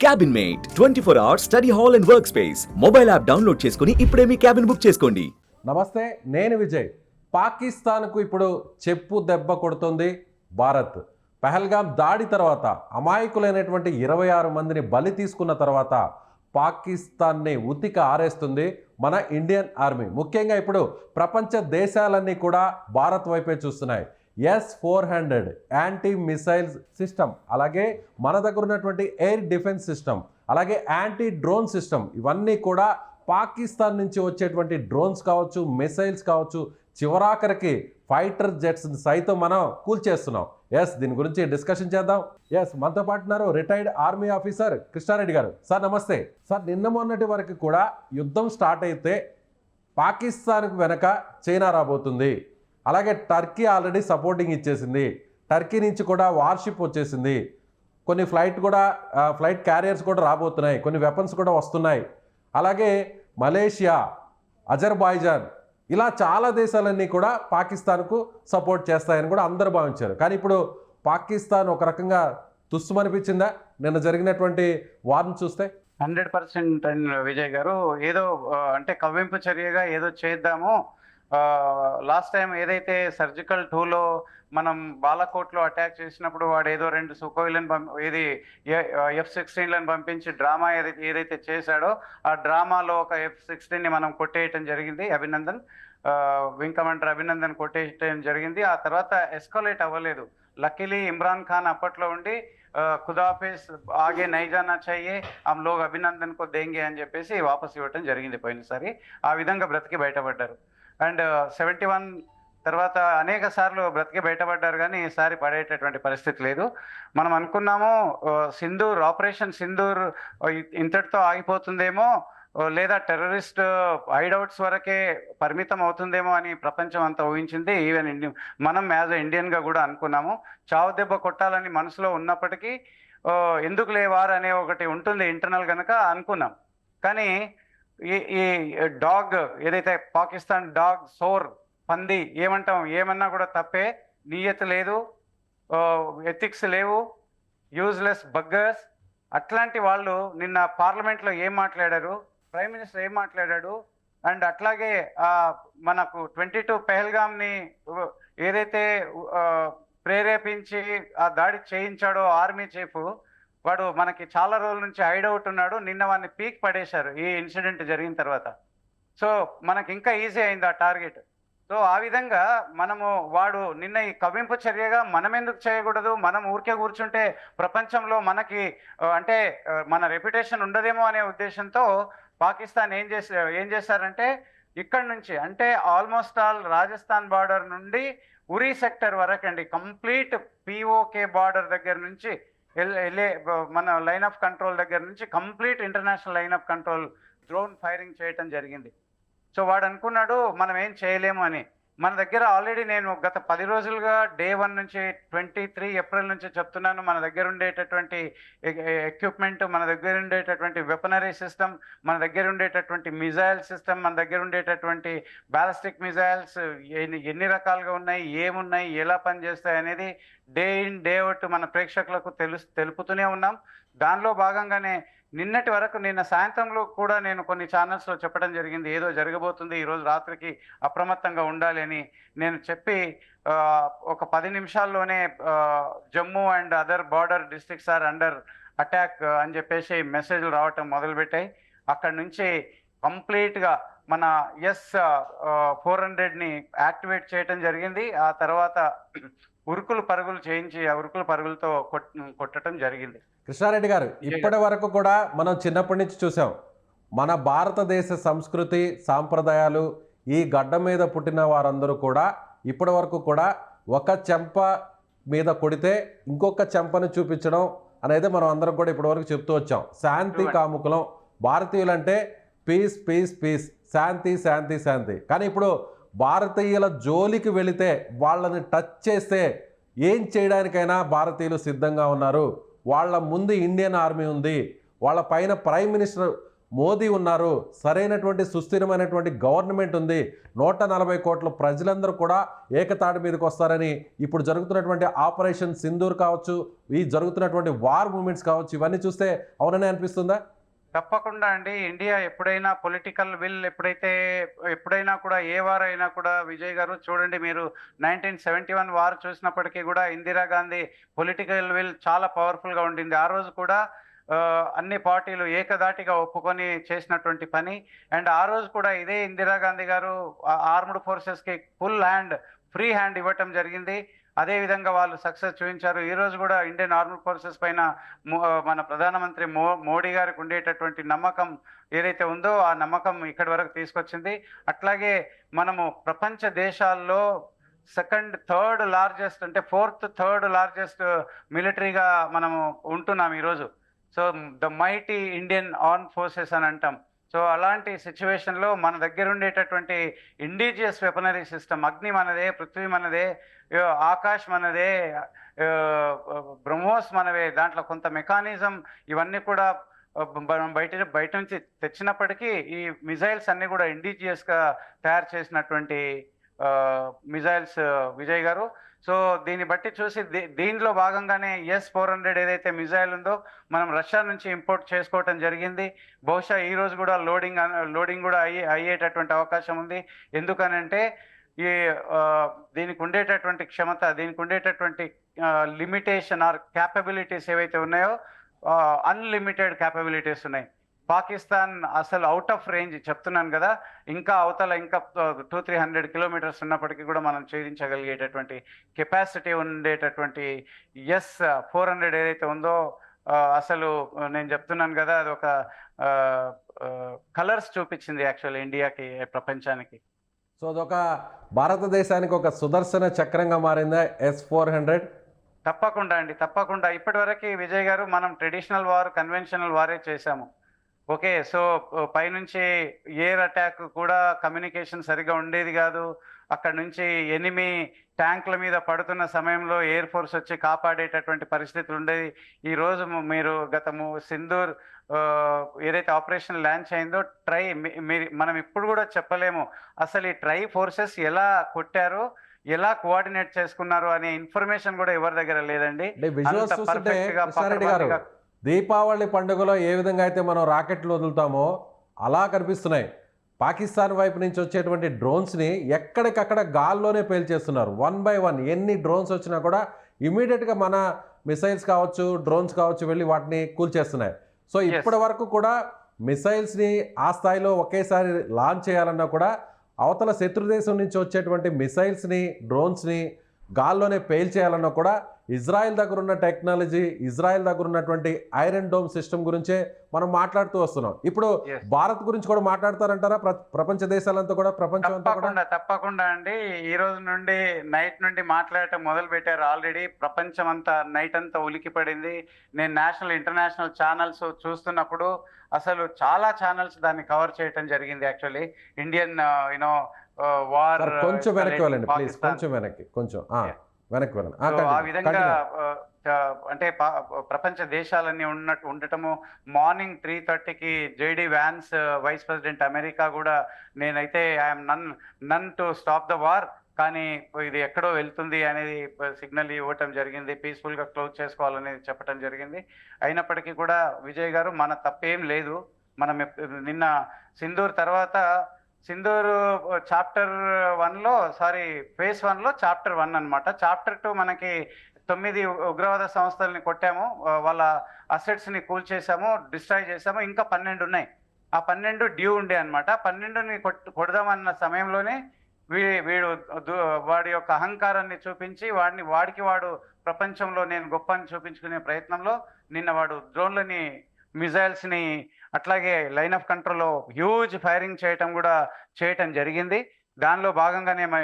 Cabin mate 24 hours study hall and work space mobile app download చేసుకుని ఇప్పుడే మీ cabin book చేసుకోండి. నమస్తే, నేను విజయ్. పాకిస్తాన్కు ఇప్పుడు చెప్పు దెబ్బ కొడుతుంది భారత్. పహల్గామ్ దాడి తర్వాత అమాయకులైనటువంటి 26 మందిని బలి తీసుకున్న తర్వాత పాకిస్తాన్ని ఉతిక ఆరేస్తుంది మన ఇండియన్ ఆర్మీ. ముఖ్యంగా ఇప్పుడు ప్రపంచ దేశాలన్నీ కూడా భారత్ వైపే చూస్తున్నాయి. S-400 యాంటీ మిసైల్స్ సిస్టమ్, అలాగే మన దగ్గర ఉన్నటువంటి ఎయిర్ డిఫెన్స్ సిస్టమ్, అలాగే యాంటీ డ్రోన్ సిస్టమ్, ఇవన్నీ కూడా పాకిస్తాన్ నుంచి వచ్చేటువంటి డ్రోన్స్ కావచ్చు, మిసైల్స్ కావచ్చు, చివరాఖరికి ఫైటర్ జెట్స్ సైతం మనం కూల్చేస్తున్నాం. దీని గురించి డిస్కషన్ చేద్దాం. మనతో పాటు ఉన్నారు రిటైర్డ్ ఆర్మీ ఆఫీసర్ కృష్ణారెడ్డి గారు. సార్ నమస్తే. సార్, నిన్న మొన్నటి వరకు కూడా యుద్ధం స్టార్ట్ అయితే పాకిస్తాన్కు వెనక చైనా రాబోతుంది, అలాగే టర్కీ ఆల్రెడీ సపోర్టింగ్ ఇచ్చేసింది, టర్కీ నుంచి కూడా వార్షిప్ వచ్చేసింది, కొన్ని ఫ్లైట్ క్యారియర్స్ కూడా రాబోతున్నాయి, కొన్ని వెపన్స్ కూడా వస్తున్నాయి, అలాగే మలేషియా, అజర్బైజాన్, ఇలా చాలా దేశాలన్నీ కూడా పాకిస్తాన్కు సపోర్ట్ చేస్తాయని కూడా అందరూ భావించారు. కానీ ఇప్పుడు పాకిస్తాన్ ఒక రకంగా తుస్సుమనిపించిందా నిన్న జరిగినటువంటి వార్ను చూస్తే? 100% విజయ్ గారు. ఏదో అంటే కవ్వింపు చర్యగా ఏదో చేద్దాము. లాస్ట్ టైం ఏదైతే సర్జికల్ 2లో మనం బాలాకోట్లో అటాక్ చేసినప్పుడు వాడు ఏదో 2 సుఖోయిలను F-16లను పంపించి డ్రామా ఏదైతే చేశాడో ఆ డ్రామాలో ఒక F-16ని మనం కొట్టేయటం జరిగింది. వింగ్ కమాండర్ అభినందన్ కొట్టేయటం జరిగింది. ఆ తర్వాత ఎస్కలేట్ అవ్వలేదు. లక్కీలీ ఇమ్రాన్ ఖాన్ అప్పట్లో ఉండి ఖుదాఫిజ్ ఆగే నై జానా చాహియే, హమ్ లోగ్ అభినందన్ కో దేంగే అని చెప్పేసి వాపస్ ఇవ్వటం జరిగింది పోయినసారి. ఆ విధంగా బ్రతికి బయటపడ్డారు. అండ్ 71 తర్వాత అనేక సార్లు బ్రతికి బయటపడ్డారు, కానీ ఈసారి పడేటటువంటి పరిస్థితి లేదు. మనం అనుకున్నాము ఆపరేషన్ సింధూర్ ఇంతటితో ఆగిపోతుందేమో, లేదా టెర్రరిస్ట్ హైడౌట్స్ వరకే పరిమితం అవుతుందేమో అని ప్రపంచం అంతా ఊహించింది. ఈవెన్ మనం యాజ్ ఎ ఇండియన్గా కూడా అనుకున్నాము. చావు దెబ్బ కొట్టాలని మనసులో ఉన్నప్పటికీ ఎందుకు లేవారు అనే ఒకటి ఉంటుంది ఇంటర్నల్ కనుక అనుకున్నాం. కానీ ఈ డాగ్ ఏదైతే పాకిస్తాన్ డాగ్, సోర్, పంది ఏమన్నా కూడా తప్పే. నియత లేదు, ఎథిక్స్ లేవు, యూజ్లెస్ బగ్గర్స్. అట్లాంటి వాళ్ళు నిన్న పార్లమెంట్లో ఏం మాట్లాడారు, ప్రైమ్ మినిస్టర్ ఏం మాట్లాడాడు, అండ్ అట్లాగే మనకు 22 పెహల్గామ్ని ఏదైతే ప్రేరేపించి ఆ దాడి చేయించాడో ఆర్మీ చీఫ్, వాడు మనకి చాలా రోజుల నుంచి హైడౌట్ ఉన్నాడు. నిన్న వాడిని పీక్ పడేశారు ఈ ఇన్సిడెంట్ జరిగిన తర్వాత. సో మనకి ఇంకా ఈజీ అయింది ఆ టార్గెట్. సో ఆ విధంగా వాడు నిన్న ఈ కవ్వింపు చర్యగా మనం ఎందుకు చేయకూడదు? మనం ఊరికే కూర్చుంటే ప్రపంచంలో మనకి అంటే మన రెప్యుటేషన్ ఉండదేమో అనే ఉద్దేశంతో పాకిస్తాన్ ఏం చేశారంటే ఇక్కడి నుంచి అంటే ఆల్మోస్ట్ ఆల్ రాజస్థాన్ బార్డర్ నుండి ఉరీ సెక్టర్ వరకు అండి, కంప్లీట్ POK బార్డర్ దగ్గర నుంచి మన లైన్ ఆఫ్ కంట్రోల్ దగ్గర నుంచి complete international line of control drone firing చేయటం జరిగింది. సో వాడు అనుకున్నాడు మనం ఏం చేయలేము అని. మన దగ్గర ఆల్రెడీ నేను గత 10 రోజులుగా Day 1 నుంచి 23 ఏప్రిల్ నుంచి చెప్తున్నాను, మన దగ్గర ఉండేటటువంటి ఎక్విప్మెంట్, మన దగ్గర ఉండేటటువంటి వెపనరీ సిస్టమ్, మన దగ్గర ఉండేటటువంటి మిజైల్ సిస్టమ్, మన దగ్గర ఉండేటటువంటి బ్యాలిస్టిక్ మిజైల్స్ ఎన్ని రకాలుగా ఉన్నాయి, ఏమున్నాయి, ఎలా పనిచేస్తాయి అనేది డే ఇన్ డే అవుట్ మన ప్రేక్షకులకు తెలుపుతూనే ఉన్నాం. దానిలో భాగంగానే నిన్న సాయంత్రంలో కూడా నేను కొన్ని ఛానల్స్లో చెప్పడం జరిగింది, ఏదో జరగబోతుంది, ఈరోజు రాత్రికి అప్రమత్తంగా ఉండాలి అని నేను చెప్పి ఒక 10 నిమిషాల్లోనే Jammu and other border districts are under attack అని చెప్పేసి మెసేజ్లు రావటం మొదలుపెట్టాయి. అక్కడి నుంచి కంప్లీట్గా మన S-400ని యాక్టివేట్ చేయటం జరిగింది. ఆ తర్వాత ఉరుకులు పరుగులు చేయించి ఆ ఉరుకుల పరుగులతో కొట్టడం జరిగింది. కృష్ణారెడ్డి గారు, ఇప్పటి వరకు కూడా మనం చిన్నప్పటి నుంచి చూసాం, మన భారతదేశ సంస్కృతి సాంప్రదాయాలు, ఈ గడ్డ మీద పుట్టిన వారందరూ కూడా ఇప్పటి వరకు కూడా ఒక చెంప మీద కొడితే ఇంకొక చెంపను చూపించడం అనేది మనం అందరం కూడా ఇప్పటివరకు చెప్తూ వచ్చాం. శాంతి కాముకులం భారతీయులంటే పీస్ పీస్ పీస్, శాంతి శాంతి శాంతి. కానీ ఇప్పుడు భారతీయుల జోలికి వెళితే, వాళ్ళని టచ్ చేస్తే ఏం చేయడానికైనా భారతీయులు సిద్ధంగా ఉన్నారు. వాళ్ళ ముందు ఇండియన్ ఆర్మీ ఉంది, వాళ్ళ పైన ప్రైమ్ మినిస్టర్ మోదీ ఉన్నారు, సరైనటువంటి సుస్థిరమైనటువంటి గవర్నమెంట్ ఉంది, 140 కోట్ల ప్రజలందరూ కూడా ఏకతాటి మీదకి వస్తారని ఇప్పుడు జరుగుతున్నటువంటి ఆపరేషన్ సింధూర్ కావచ్చు, ఈ జరుగుతున్నటువంటి వార్ మూమెంట్స్ కావచ్చు, ఇవన్నీ చూస్తే అవుననే అనిపిస్తుందా? తప్పకుండా అండి. ఇండియా ఎప్పుడైనా పొలిటికల్ విల్ ఎప్పుడైనా కూడా ఏ వార్ అయినా కూడా విజయ్ గారు చూడండి, మీరు 1971 వార్ చూసినప్పటికీ కూడా ఇందిరాగాంధీ పొలిటికల్ విల్ చాలా పవర్ఫుల్గా ఉండింది. ఆ రోజు కూడా అన్ని పార్టీలు ఏకదాటిగా ఒప్పుకొని చేసినటువంటి పని. అండ్ ఆ రోజు కూడా ఇదే ఇందిరాగాంధీ గారు ఆర్మ్డ్ ఫోర్సెస్కి ఫ్రీ హ్యాండ్ ఇవ్వటం జరిగింది. అదే విధంగా వాళ్ళు సక్సెస్ చూపించారు. ఈ రోజు కూడా ఇండియన్ ఆర్మ్డ్ ఫోర్సెస్ పైన మన ప్రధానమంత్రి మోడీ గారికి ఉండేటటువంటి నమ్మకం ఏదైతే ఉందో ఆ నమ్మకం ఇక్కడి వరకు తీసుకొచ్చింది. అట్లాగే మనము ప్రపంచ దేశాల్లో థర్డ్ లార్జెస్ట్ మిలిటరీగా మనము ఉంటున్నాం ఈరోజు. So the mighty Indian arm forces అని అంటాం. సో అలాంటి సిచ్యువేషన్లో మన దగ్గర ఉండేటటువంటి ఇండిజియస్ వెపనరీ సిస్టమ్, అగ్ని మనదే, పృథ్వీ మనదే, ఆకాశ్ మనదే, బ్రహ్మోస్ మనవే, దాంట్లో కొంత మెకానిజం ఇవన్నీ కూడా మనం బయట నుంచి తెచ్చినప్పటికీ ఈ మిజైల్స్ అన్నీ కూడా ఇండిజియస్గా తయారు చేసినటువంటి మిజైల్స్ విజయ్ గారు. సో దీన్ని బట్టి చూసి దీనిలో భాగంగానే S-400 ఏదైతే మిజైల్ ఉందో మనం రష్యా నుంచి ఇంపోర్ట్ చేసుకోవటం జరిగింది. బహుశా ఈ రోజు కూడా లోడింగ్ కూడా అయ్యేటటువంటి అవకాశం ఉంది. ఎందుకనంటే ఈ దీనికి ఉండేటటువంటి క్షమత, దీనికి ఉండేటటువంటి లిమిటేషన్ ఆర్ క్యాపబిలిటీస్ ఏవైతే ఉన్నాయో అన్లిమిటెడ్ క్యాపబిలిటీస్ ఉన్నాయి. పాకిస్తాన్ అసలు అవుట్ ఆఫ్ రేంజ్ చెప్తున్నాను కదా, ఇంకా అవతల ఇంకా 200-300 కిలోమీటర్స్ ఉన్నప్పటికీ కూడా మనం ఛేదించగలిగేటటువంటి కెపాసిటీ ఉండేటటువంటి S-400 ఏదైతే ఉందో అసలు నేను చెప్తున్నాను కదా, అది ఒక కలర్స్ చూపించింది యాక్చువల్ ఇండియాకి, ప్రపంచానికి. సో అదొక భారతదేశానికి ఒక సుదర్శన చక్రంగా మారిందా S-400? తప్పకుండా అండి, తప్పకుండా. ఇప్పటివరకు విజయ్ గారు మనం ట్రెడిషనల్ వార్, కన్వెన్షనల్ వారే చేశాము. ఓకే, సో పైనుంచి ఎయిర్ అటాక్ కూడా కమ్యూనికేషన్ సరిగా ఉండేది కాదు. అక్కడ నుంచి ఎనిమి ట్యాంకుల మీద పడుతున్న సమయంలో ఎయిర్ ఫోర్స్ వచ్చి కాపాడేటటువంటి పరిస్థితులు ఉండేది. ఈరోజు మీరు సింధూర్ ఏదైతే ఆపరేషన్ లాంచ్ అయిందో మనం ఇప్పుడు కూడా చెప్పలేము అసలు ఈ ట్రై ఫోర్సెస్ ఎలా కొట్టారు, ఎలా కోఆర్డినేట్ చేసుకున్నారు అనే ఇన్ఫర్మేషన్ కూడా ఎవరి దగ్గర లేదండి. దీపావళి పండుగలో ఏ విధంగా అయితే మనం రాకెట్లు వదులుతామో అలా కనిపిస్తున్నాయి. పాకిస్తాన్ వైపు నుంచి వచ్చేటువంటి డ్రోన్స్ని ఎక్కడికక్కడ గాల్లోనే పేల్చేస్తున్నారు. 1 by 1 ఎన్ని డ్రోన్స్ వచ్చినా కూడా ఇమీడియట్గా మన మిసైల్స్ కావచ్చు, డ్రోన్స్ కావచ్చు వెళ్ళి వాటిని కూల్చేస్తున్నాయి. సో ఇప్పటి వరకు కూడా మిసైల్స్ని ఆ స్థాయిలో ఒకేసారి లాంచ్ చేయాలన్నా కూడా అవతల శత్రుదేశం నుంచి వచ్చేటువంటి మిసైల్స్ని, డ్రోన్స్ని గాల్లోనే పేల్చేయాలన్నా కూడా ఇజ్రాయెల్ దగ్గర ఉన్న టెక్నాలజీ, ఇజ్రాయెల్ దగ్గర ఉన్నటువంటి ఐరన్ డోమ్ సిస్టమ్ గురించే మనం మాట్లాడుతూ వస్తున్నాం. ఇప్పుడు భారత్ గురించి కూడా మాట్లాడతారంటారా ప్రపంచ దేశాలంతా కూడా, ప్రపంచం అంతా కూడా? తప్పకుండా అండి. ఈ రోజు నుండి నైట్ నుండి మాట్లాడటం మొదలు పెట్టారు ఆల్రెడీ. ప్రపంచం అంతా నైట్ అంతా ఉలికి పడింది. నేను నేషనల్ ఇంటర్నేషనల్ ఛానల్స్ చూస్తున్నప్పుడు అసలు చాలా ఛానల్స్ దాన్ని కవర్ చేయటం జరిగింది. యాక్చువల్లీ ఇండియన్ వార్ కొంచెం వెనక్కి వెళ్ళండి ప్లీజ్, కొంచెం వెనక్కి వెళ్ళండి. ఆ విధంగా అంటే ప్రపంచ దేశాలన్నీ ఉండటము. మార్నింగ్ 3:30కి JD Vance vice president America కూడా నేనైతే I'm none to stop the war, కానీ ఇది ఎక్కడో వెళ్తుంది అనేది సిగ్నల్ ఇవ్వటం జరిగింది, పీస్ఫుల్గా క్లోజ్ చేసుకోవాలనేది చెప్పడం జరిగింది. అయినప్పటికీ కూడా విజయ్ గారు మన తప్పేం లేదు. మనం నిన్న సింధూర్ చాప్టర్ 1లో ఫేజ్ 1లో చాప్టర్ 1 అనమాట. చాప్టర్ 2 మనకి 9 ఉగ్రవాద సంస్థల్ని కొట్టాము, వాళ్ళ అసెట్స్ని కూల్చేసాము, డిస్ట్రాయ్ చేసాము. ఇంకా 12 ఉన్నాయి. ఆ 12 డ్యూ ఉండే అనమాట. 12ని కొడదామన్న సమయంలోనే వీడు వాడి యొక్క అహంకారాన్ని చూపించి వాడు ప్రపంచంలో నేను గొప్ప అని చూపించుకునే ప్రయత్నంలో నిన్న వాడు డ్రోన్లని, మిజైల్స్ని, అట్లాగే లైన్ ఆఫ్ కంట్రోల్లో హ్యూజ్ ఫైరింగ్ చేయటం జరిగింది. దానిలో భాగంగానే మన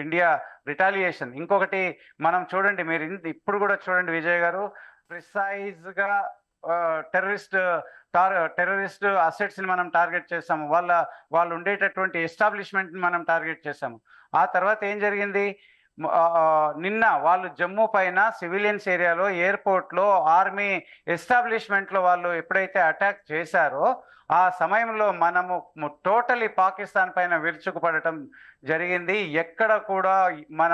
ఇండియా రిటాలియేషన్. ఇంకొకటి మనం చూడండి, మీరు ఇప్పుడు కూడా చూడండి విజయ్ గారు, ప్రిసైజ్గా టెర్రరిస్ట్ అసెట్స్ని మనం టార్గెట్ చేసాము, వాళ్ళు ఉండేటటువంటి ఎస్టాబ్లిష్మెంట్ని మనం టార్గెట్ చేసాము. ఆ తర్వాత ఏం జరిగింది, నిన్న వాళ్ళు జమ్మూ పైన సివిలియన్స్ ఏరియాలో ఎయిర్పోర్ట్లో ఆర్మీ ఎస్టాబ్లిష్మెంట్లో వాళ్ళు ఎప్పుడైతే అటాక్ చేశారో ఆ సమయంలో మనము టోటలీ పాకిస్తాన్ పైన విరుచుకుపడటం జరిగింది. ఎక్కడ కూడా మన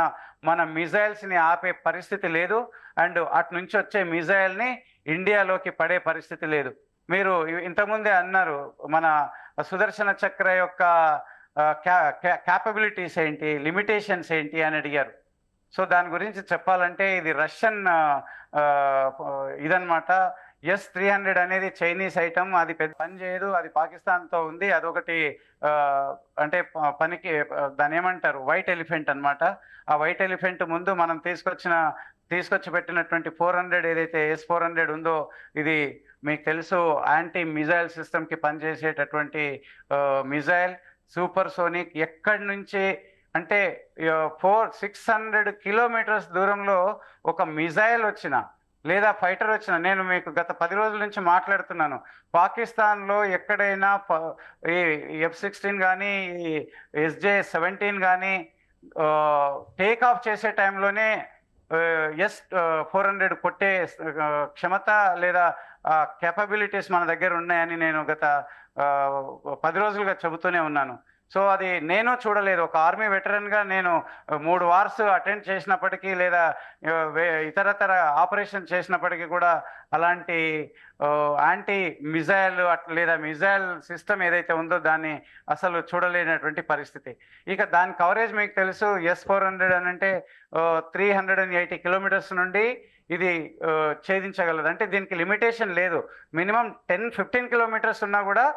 మన మిజైల్స్ని ఆపే పరిస్థితి లేదు, అండ్ అటు నుంచి వచ్చే మిజైల్ని ఇండియాలోకి పడే పరిస్థితి లేదు. మీరు ఇంతకుముందే అన్నారు మన సుదర్శన చక్ర యొక్క క్యాపబిలిటీస్ ఏంటి, లిమిటేషన్స్ ఏంటి అని అడిగారు. సో దాని గురించి చెప్పాలంటే ఇది రష్యన్ ఇదన్నమాట. S-300 అనేది చైనీస్ ఐటమ్, అది పెద్ద పని చేయదు, అది పాకిస్తాన్తో ఉంది. అదొకటి అంటే పనికి దాని ఏమంటారు వైట్ ఎలిఫెంట్ అన్నమాట. ఆ వైట్ ఎలిఫెంట్ ముందు మనం తీసుకొచ్చి పెట్టినటువంటి 400 ఏదైతే S-400 ఉందో, ఇది మీకు తెలుసు యాంటీ మిజైల్ సిస్టమ్కి పనిచేసేటటువంటి మిజైల్, సూపర్ సోనిక్. ఎక్కడి నుంచి అంటే 600 కిలోమీటర్స్ దూరంలో ఒక మిజైల్ వచ్చిన లేదా ఫైటర్ వచ్చిన, నేను మీకు గత 10 రోజుల నుంచి మాట్లాడుతున్నాను, పాకిస్తాన్లో ఎక్కడైనా ఈ F-16 కానీ SJ-17 కానీ టేక్ ఆఫ్ చేసే టైంలోనే S-400 కొట్టే క్షమత లేదా కేపబిలిటీస్ మన దగ్గర ఉన్నాయని నేను గత 10 రోజులుగా చెబుతూనే ఉన్నాను. సో అది నేను చూడలేదు. ఒక ఆర్మీ వెటరన్గా నేను 3 వార్స్ అటెండ్ చేసినప్పటికీ లేదా ఇతరతర ఆపరేషన్ చేసినప్పటికీ కూడా అలాంటి యాంటీ మిజైల్ లేదా మిజైల్ సిస్టమ్ ఏదైతే ఉందో దాన్ని అసలు చూడలేనటువంటి పరిస్థితి. ఇక దాని కవరేజ్ మీకు తెలుసు, S-400 అని అంటే 380 కిలోమీటర్స్ నుండి ఇది ఛేదించగలదు. అంటే దీనికి లిమిటేషన్ లేదు, మినిమం 10-15 కిలోమీటర్స్ ఉన్నా కూడా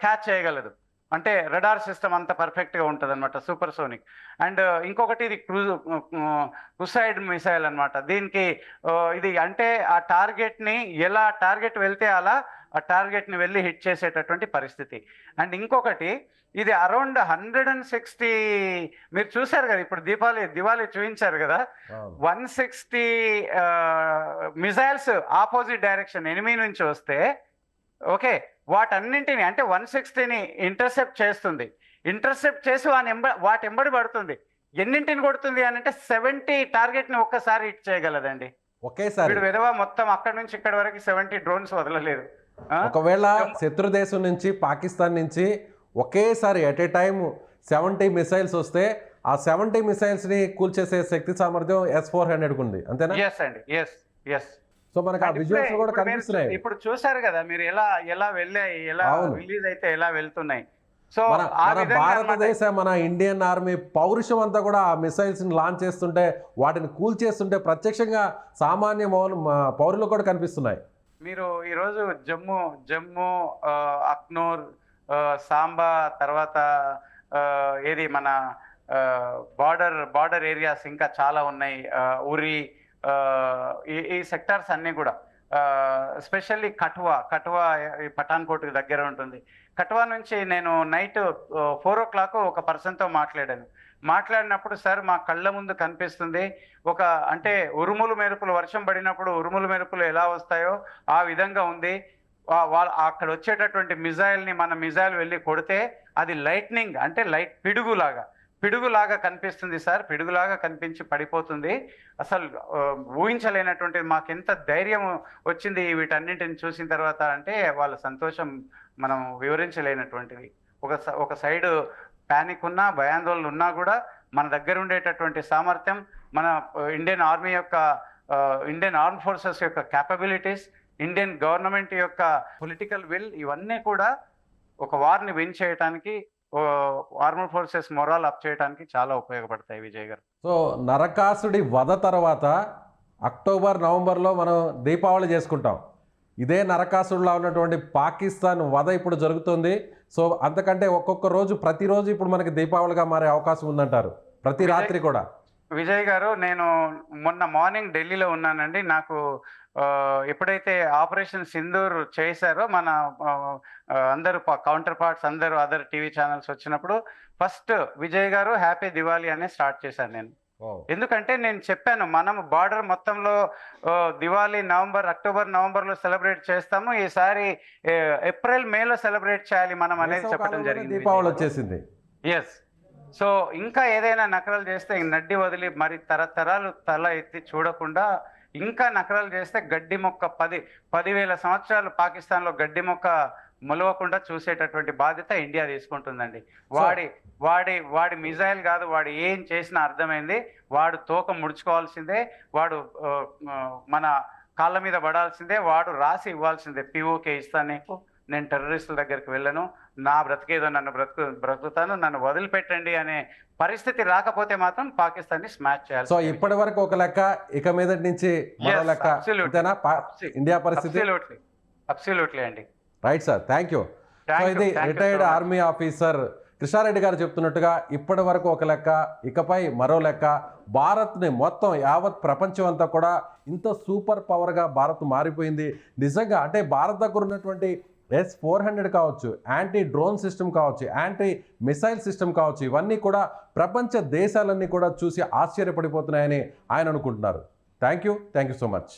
క్యాచ్ చేయగలదు. అంటే రడార్ సిస్టమ్ అంత పర్ఫెక్ట్గా ఉంటుంది అనమాట, సూపర్ సోనిక్. అండ్ ఇంకొకటి ఇది క్రూసైడ్ మిసైల్ అనమాట. దీనికి ఇది అంటే ఆ టార్గెట్ని ఎలా టార్గెట్ వెళ్తే అలా ఆ టార్గెట్ని వెళ్ళి హిట్ చేసేటటువంటి పరిస్థితి. అండ్ ఇంకొకటి ఇది అరౌండ్ 160, మీరు చూశారు కదా ఇప్పుడు దివాళీ చూపించారు కదా, 160 మిజైల్స్ ఆపోజిట్ డైరెక్షన్ ఎనిమీ నుంచి వస్తే, ఓకే, వాటన్నింటిని అంటే 160ని ఇంటర్సెప్ట్ చేస్తుంది. ఇంటర్సెప్ట్ చేసి వాటి ఎంబడి పడుతుంది. ఎన్నింటిని కొడుతుంది అని అంటే 70 టార్గెట్ని ఒక్కసారి హిట్ చేయగలదండి ఒకేసారి. వీడు విధవ మొత్తం అక్కడ నుంచి ఇక్కడ వరకు 70 డ్రోన్స్ వదలలేదు. ఒకవేళ శత్రు దేశం నుంచి పాకిస్తాన్ నుంచి ఒకేసారి ఎట్ ఏ టైం 70 మిసైల్స్ వస్తే ఆ 70 మిసైల్స్ని కూల్చేసే శక్తి సామర్థ్యం S-400 ఉంది, అంతేనా? ఎస్ అండి, ఎస్. సో మనకి ఆ విజువల్స్ కూడా కనిపిస్తున్నాయి. ఇప్పుడు చూసారు కదా మీరు ఎలా వెళ్ళాయి, ఎలా రిలీజ్ అయితే ఎలా వెళ్తున్నాయి. సో మన భారతదేశ మన ఇండియన్ ఆర్మీ పౌరుషం అంతా కూడా ఆ మిసైల్స్ ని లాంచ్ చేస్తుంటే వాటిని కూల్ చేస్తుంటే ప్రత్యక్షంగా సామాన్య పౌరులు కూడా కనిపిస్తున్నాయి. మీరు ఈరోజు జమ్మూ అక్నూర్, సాంబా, తర్వాత ఏది మన బార్డర్ ఏరియాస్ ఇంకా చాలా ఉన్నాయి, ఉరి, ఈ సెక్టార్స్ అన్నీ కూడా, ఎస్పెషల్లీ కఠువా పఠాన్కోట్ దగ్గర ఉంటుంది. కఠువా నుంచి నేను నైట్ 4 o'clock ఒక పర్సన్తో మాట్లాడినప్పుడు, సార్ మా కళ్ళ ముందు కనిపిస్తుంది ఒక అంటే ఉరుములు మెరుపులు, వర్షం పడినప్పుడు ఉరుములు మెరుపులు ఎలా వస్తాయో ఆ విధంగా ఉంది. అక్కడ వచ్చేటటువంటి మిజైల్ని మన మిజైల్ వెళ్ళి కొడితే అది లైట్నింగ్ అంటే పిడుగులాగా కనిపిస్తుంది సార్, పిడుగులాగా కనిపించి పడిపోతుంది. అసలు ఊహించలేనటువంటి మాకెంత ధైర్యం వచ్చింది వీటన్నింటిని చూసిన తర్వాత అంటే వాళ్ళ సంతోషం మనం వివరించలేనటువంటిది. ఒక సైడ్ ప్యానిక్ ఉన్నా, భయాందోళన ఉన్నా కూడా మన దగ్గర ఉండేటటువంటి సామర్థ్యం, మన ఇండియన్ ఆర్మ్ ఫోర్సెస్ యొక్క క్యాపబిలిటీస్, ఇండియన్ గవర్నమెంట్ యొక్క పొలిటికల్ విల్, ఇవన్నీ కూడా ఒక వార్ని విన్ చేయడానికి, ఆర్మర్ ఫోర్సెస్ మొరాల్ అప్ చేయడానికి చాలా ఉపయోగపడతాయి విజయ్ గారు. సో నరకాసుడి వధ తర్వాత అక్టోబర్, నవంబర్లో మనం దీపావళి చేసుకుంటాం. ఇదే నరకాసుడిలో ఉన్నటువంటి పాకిస్తాన్ వధ ఇప్పుడు జరుగుతుంది. సో అంతకంటే ఒక్కొక్క రోజు ప్రతిరోజు ఇప్పుడు మనకి దీపావళిగా మారే అవకాశం ఉందంటారు, ప్రతి రాత్రి కూడా. విజయ్ గారు, నేను మొన్న మార్నింగ్ ఢిల్లీలో ఉన్నానండి. నాకు ఎప్పుడైతే ఆపరేషన్ సింధూర్ చేశారో మన అందరూ కౌంటర్ పార్ట్స్ అందరూ అదర్ టీవీ ఛానల్స్ వచ్చినప్పుడు ఫస్ట్ విజయ్ గారు హ్యాపీ దివాళీ అనే స్టార్ట్ చేశాను నేను. ఎందుకంటే నేను చెప్పాను మనం బార్డర్ మొత్తంలో దివాళీ అక్టోబర్ నవంబర్లో సెలబ్రేట్ చేస్తాము, ఈసారి ఏప్రిల్ మేలో సెలబ్రేట్ చేయాలి మనం అనేది చెప్పడం జరిగింది. దీపావళి వచ్చేసింది. ఎస్. సో ఇంకా ఏదైనా నకరాలు చేస్తే నడ్డి వదిలి మరి తరతరాలు తల ఎత్తి చూడకుండా ఇంకా నకరాలు చేస్తే గడ్డి మొక్క 10,000 సంవత్సరాలు పాకిస్తాన్లో గడ్డి మొక్క మొలవకుండా చూసేటటువంటి బాధ్యత ఇండియా తీసుకుంటుందండి. వాడి మిజైల్ కాదు, వాడు ఏం చేసినా అర్థమైంది. వాడు తోక ముడుచుకోవాల్సిందే, వాడు మన కాళ్ళ మీద పడాల్సిందే, వాడు రాసి ఇవ్వాల్సిందే. పిఓకే ఇస్తాను నీకు, నేను టెర్రరిస్టుల దగ్గరికి వెళ్ళను, నా బ్రతికేదో నన్ను బ్రతుకుతాను, నన్ను వదిలిపెట్టండి అనే పరిస్థితి రాకపోతే మాత్రం పాకిస్తాన్ని స్మాష్ చేయాలి. సో ఇప్పటి వరకు ఒక లెక్క, ఇక మీద నుంచి మరో లెక్క. అంతేనా ఇండియా పరిస్థితి? అబ్సల్యూట్లీ అండి. Right sir, thank you. So ఇది రిటైర్డ్ ఆర్మీ ఆఫీసర్ కృష్ణారెడ్డి గారు చెప్తున్నట్టుగా ఇప్పటి వరకు ఒక లెక్క, ఇకపై మరో లెక్క. భారత్ని మొత్తం యావత్ ప్రపంచం అంతా కూడా ఇంత సూపర్ పవర్గా భారత్ మారిపోయింది. నిజంగా అంటే భారత్ దగ్గర ఉన్నటువంటి S-400 కావచ్చు, యాంటీ డ్రోన్ సిస్టమ్ కావచ్చు, యాంటీ మిసైల్ సిస్టమ్ కావచ్చు, ఇవన్నీ కూడా ప్రపంచ దేశాలన్నీ కూడా చూసి ఆశ్చర్యపడిపోతున్నాయని ఆయన అనుకుంటున్నారు. Thank you so much.